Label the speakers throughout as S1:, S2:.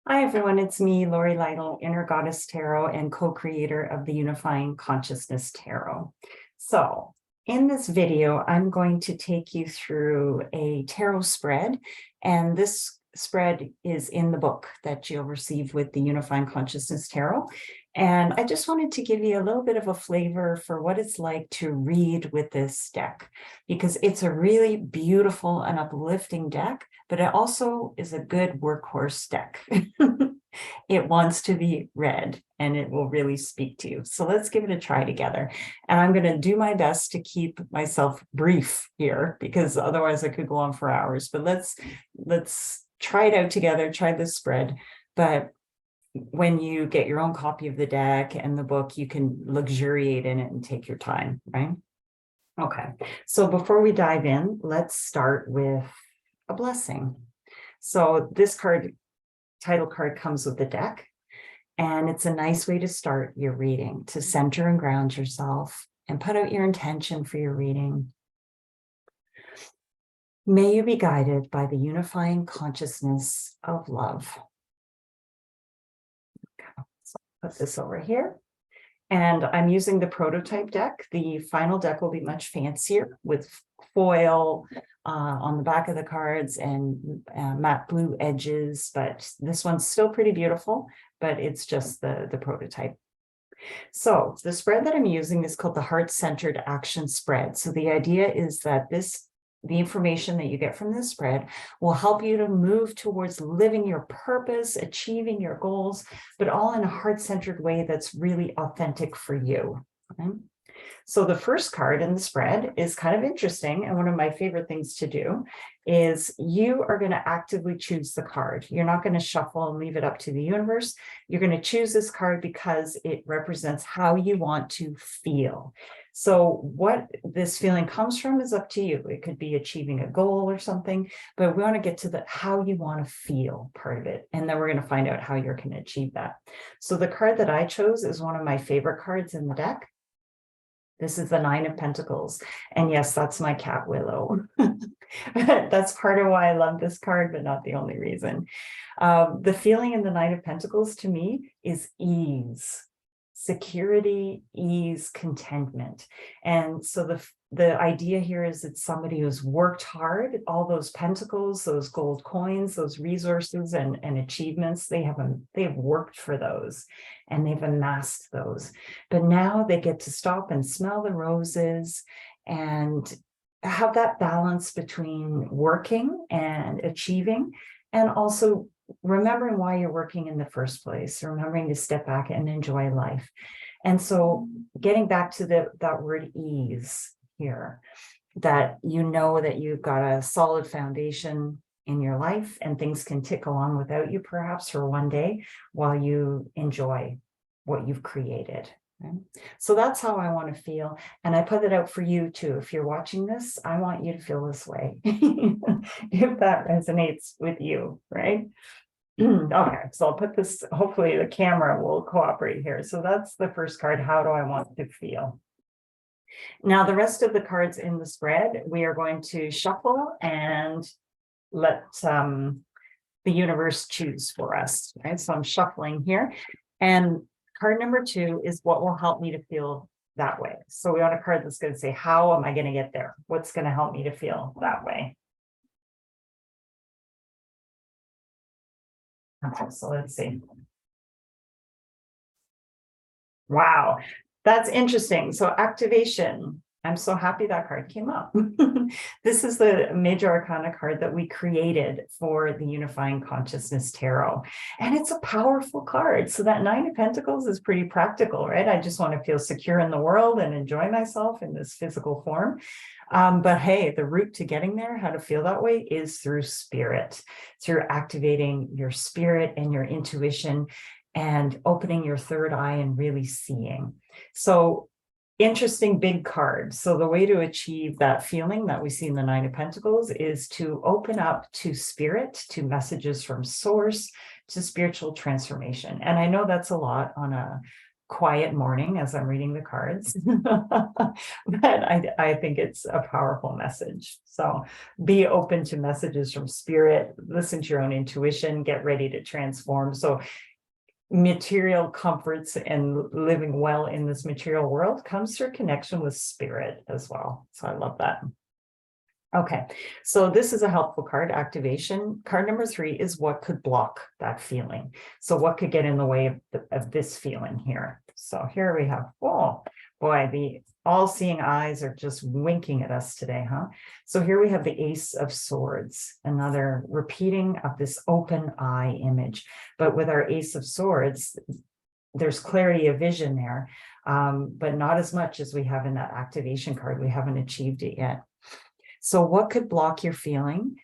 S1: Hi, everyone. It's me, Lori Lytle, Inner Goddess Tarot and co-creator of the Unifying Consciousness Tarot. So in this video, I'm going to take you through a tarot spread, and this spread is in the book that you'll receive with the Unifying Consciousness Tarot. And I just wanted to give you a little bit of a flavor for what it's like to read with this deck, because it's a really beautiful and uplifting deck, but it also is a good workhorse deck. It wants to be read and it will really speak to you. So let's give it a try together. And I'm going to do my best to keep myself brief here, because otherwise I could go on for hours. But let's try it out together, try this spread. But when you get your own copy of the deck and the book, you can luxuriate in it and take your time, right? Okay, so before we dive in, let's start with a blessing. So this title card comes with the deck, and it's a nice way to start your reading, to center and ground yourself and put out your intention for your reading. May you be guided by the unifying consciousness of love. Okay, so I'll put this over here. And I'm using the prototype deck. The final deck will be much fancier with foil on the back of the cards and matte blue edges, but this one's still pretty beautiful, but it's just the prototype. So the spread that I'm using is called the Heart-Centered Action Spread. So the idea is that the information that you get from this spread will help you to move towards living your purpose, achieving your goals, but all in a heart-centered way that's really authentic for you. Okay? So the first card in the spread is kind of interesting, and one of my favorite things to do is you are going to actively choose the card. You're not going to shuffle and leave it up to the universe. You're going to choose this card because it represents how you want to feel. So what this feeling comes from is up to you. It could be achieving a goal or something, but we want to get to the how you want to feel part of it. And then we're going to find out how you're going to achieve that. So the card that I chose is one of my favorite cards in the deck. This is the Nine of Pentacles. And yes, that's my cat Willow. That's part of why I love this card, but not the only reason. The feeling in the Nine of Pentacles to me is ease. Security, ease, contentment. And so the idea here is it's somebody who's worked hard, all those pentacles, those gold coins, those resources and achievements, they've worked for those and they've amassed those. But now they get to stop and smell the roses and have that balance between working and achieving, and also remembering why you're working in the first place, remembering to step back and enjoy life. And so getting back to that word ease here, that you know that you've got a solid foundation in your life and things can tick along without you perhaps for one day while you enjoy what you've created. Okay? So that's how I want to feel. And I put it out for you too. If you're watching this, I want you to feel this way. If that resonates with you, right? Okay, so I'll put this, hopefully the camera will cooperate here. So that's the first card. How do I want to feel? Now, the rest of the cards in the spread, we are going to shuffle and let the universe choose for us. Right? So I'm shuffling here. And card number 2 is what will help me to feel that way. So we want a card that's going to say, how am I going to get there? What's going to help me to feel that way? Okay, so let's see. Wow, that's interesting. So activation. I'm so happy that card came up. This is the Major Arcana card that we created for the Unifying Consciousness Tarot. And it's a powerful card. So that Nine of Pentacles is pretty practical, right? I just want to feel secure in the world and enjoy myself in this physical form. But hey, the route to getting there, how to feel that way, is through spirit, through activating your spirit and your intuition and opening your third eye and really seeing. So interesting big card. So the way to achieve that feeling that we see in the Nine of Pentacles is to open up to spirit, to messages from source, to spiritual transformation. And I know that's a lot on a quiet morning as I'm reading the cards. But I think it's a powerful message. So be open to messages from spirit, listen to your own intuition, get ready to transform. So material comforts and living well in this material world comes through connection with spirit as well. So I love that. Okay, so this is a helpful card, activation. Card number 3 is what could block that feeling. So what could get in the way of this feeling here? So here we have, oh boy, the all-seeing eyes are just winking at us today, huh? So here we have the Ace of Swords, another repeating of this open eye image. But with our Ace of Swords, there's clarity of vision there, but not as much as we have in that activation card. We haven't achieved it yet. So what could block your feeling,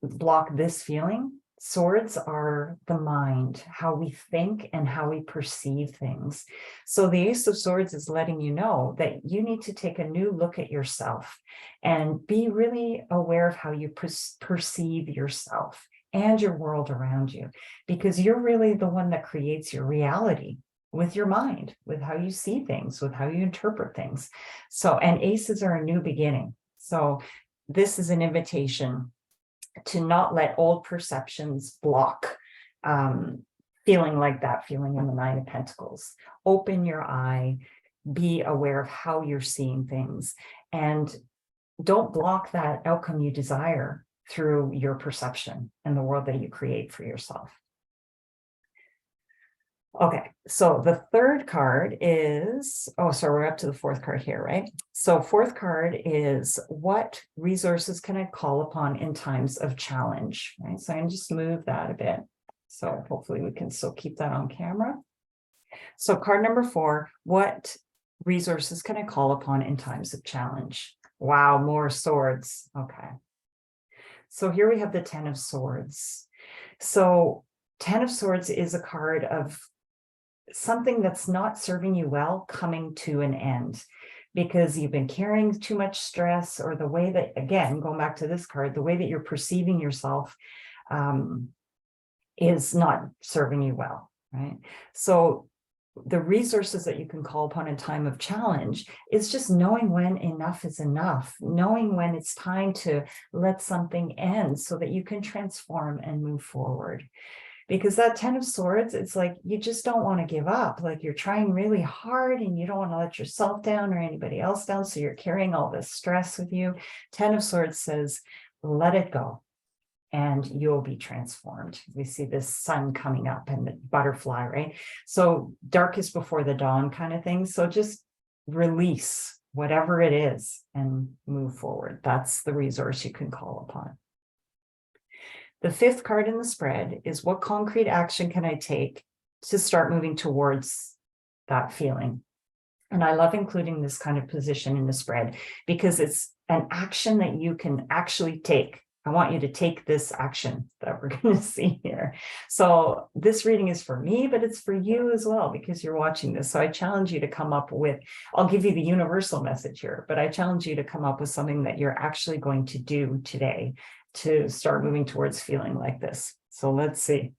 S1: block this feeling? Swords are the mind, how we think and how we perceive things. So the Ace of Swords is letting you know that you need to take a new look at yourself and be really aware of how you perceive yourself and your world around you, because you're really the one that creates your reality with your mind, with how you see things, with how you interpret things. So, and aces are a new beginning. So this is an invitation to not let old perceptions block feeling like that feeling in the Nine of Pentacles. Open your eye, be aware of how you're seeing things, and don't block that outcome you desire through your perception and the world that you create for yourself. Okay, so the third card is, so we're up to the fourth card here, right? So fourth card is what resources can I call upon in times of challenge, right? So I can just move that a bit. So hopefully we can still keep that on camera. So card number 4, what resources can I call upon in times of challenge? Wow, more swords. Okay. So here we have the 10 of Swords. So 10 of Swords is a card of something that's not serving you well coming to an end because you've been carrying too much stress, or the way that, again, going back to this card, the way that you're perceiving yourself is not serving you well, right? So the resources that you can call upon in time of challenge is just knowing when enough is enough, knowing when it's time to let something end so that you can transform and move forward. Because that 10 of Swords, it's like you just don't want to give up. Like you're trying really hard and you don't want to let yourself down or anybody else down. So you're carrying all this stress with you. 10 of Swords says, let it go and you'll be transformed. We see this sun coming up and the butterfly, right? So dark is before the dawn kind of thing. So just release whatever it is and move forward. That's the resource you can call upon. The fifth card in the spread is what concrete action can I take to start moving towards that feeling? And I love including this kind of position in the spread because it's an action that you can actually take. I want you to take this action that we're going to see here. So this reading is for me, but it's for you as well because you're watching this. So I challenge you to come up with, I'll give you the universal message here, but I challenge you to come up with something that you're actually going to do today to start moving towards feeling like this. So let's see.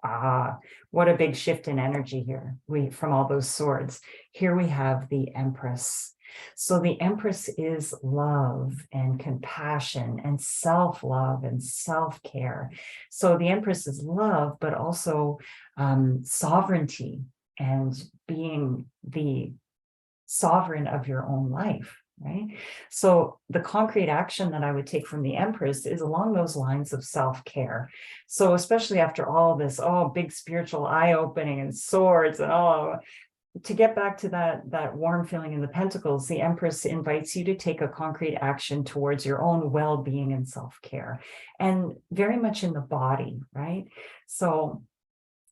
S1: What a big shift in energy here. From all those swords. Here we have the Empress. So the Empress is love and compassion and self-love and self-care. So the Empress is love, but also sovereignty and being the sovereign of your own life. Right? So the concrete action that I would take from the Empress is along those lines of self-care. So especially after all this, big spiritual eye-opening and swords and to get back to that warm feeling in the Pentacles, the Empress invites you to take a concrete action towards your own well-being and self-care, and very much in the body, right? So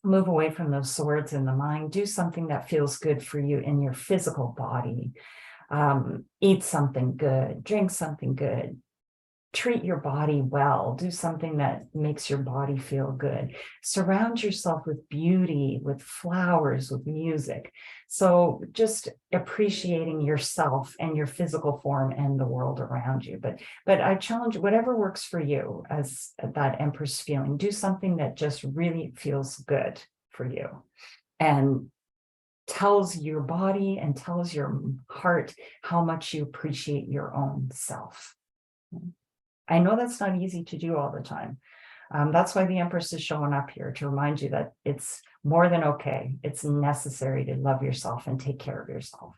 S1: move away from those swords in the mind, do something that feels good for you in your physical body. Eat something good, drink something good, treat your body well, do something that makes your body feel good. Surround yourself with beauty, with flowers, with music. So just appreciating yourself and your physical form and the world around you. But I challenge whatever works for you as that Empress feeling. Do something that just really feels good for you. And tells your body and tells your heart how much you appreciate your own self. I know that's not easy to do all the time. That's why the Empress is showing up here, to remind you that it's more than okay. It's necessary to love yourself and take care of yourself.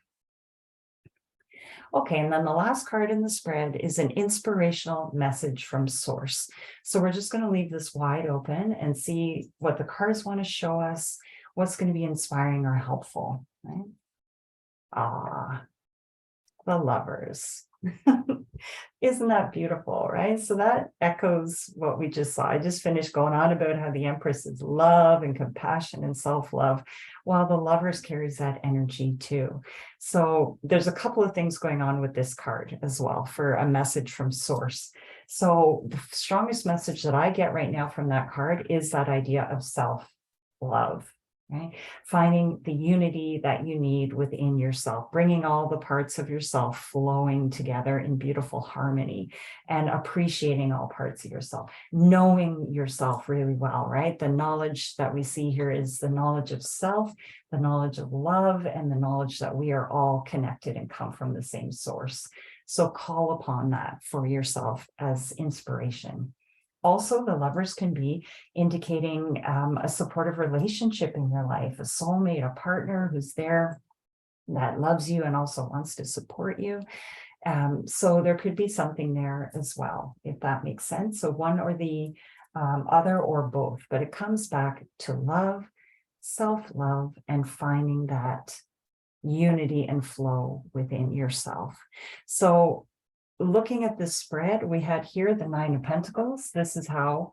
S1: Okay, and then the last card in the spread is an inspirational message from Source. So we're just going to leave this wide open and see what the cards want to show us, what's going to be inspiring or helpful, right? Ah, the Lovers. Isn't that beautiful, right? So that echoes what we just saw. I just finished going on about how the Empress is love and compassion and self-love, while the Lovers carries that energy too. So there's a couple of things going on with this card as well for a message from Source. So the strongest message that I get right now from that card is that idea of self-love. Right? Finding the unity that you need within yourself, bringing all the parts of yourself flowing together in beautiful harmony, and appreciating all parts of yourself, knowing yourself really well, right? The knowledge that we see here is the knowledge of self, the knowledge of love, and the knowledge that we are all connected and come from the same source. So call upon that for yourself as inspiration. Also, the Lovers can be indicating a supportive relationship in your life, a soulmate, a partner who's there that loves you and also wants to support you. So there could be something there as well, if that makes sense. So one or the other or both, but it comes back to love, self-love, and finding that unity and flow within yourself. So looking at this spread, we had here the Nine of Pentacles. This is how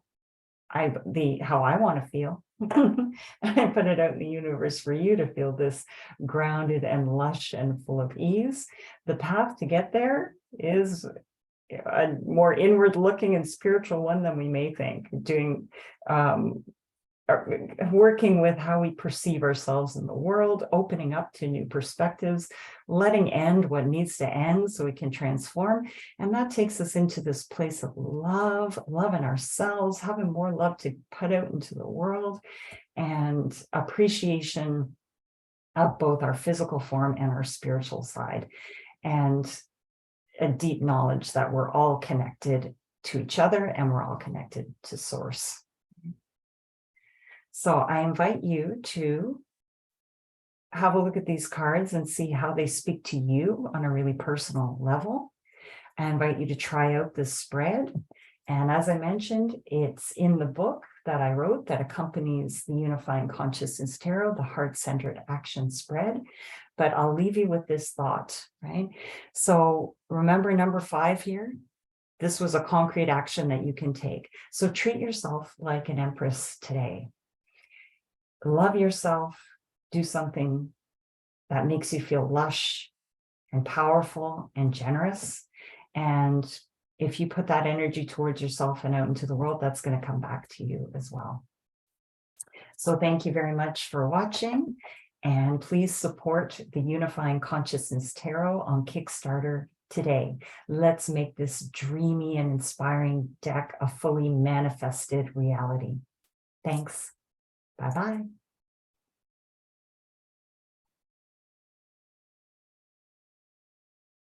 S1: I want to feel. I put it out in the universe for you to feel this grounded and lush and full of ease. The path to get there is a more inward looking and spiritual one than we may think. Working with how we perceive ourselves in the world, opening up to new perspectives, letting end what needs to end so we can transform. And that takes us into this place of love, loving ourselves, having more love to put out into the world, and appreciation of both our physical form and our spiritual side, and a deep knowledge that we're all connected to each other and we're all connected to Source. So I invite you to have a look at these cards and see how they speak to you on a really personal level. I invite you to try out this spread. And as I mentioned, it's in the book that I wrote that accompanies the Unifying Consciousness Tarot, the Heart-Centered Action Spread. But I'll leave you with this thought, right? So remember number 5 here? This was a concrete action that you can take. So treat yourself like an Empress today. Love yourself, do something that makes you feel lush and powerful and generous. And if you put that energy towards yourself and out into the world, that's going to come back to you as well. So thank you very much for watching. And please support the Unifying Consciousness Tarot on Kickstarter today. Let's make this dreamy and inspiring deck a fully manifested reality. Thanks. Bye-bye.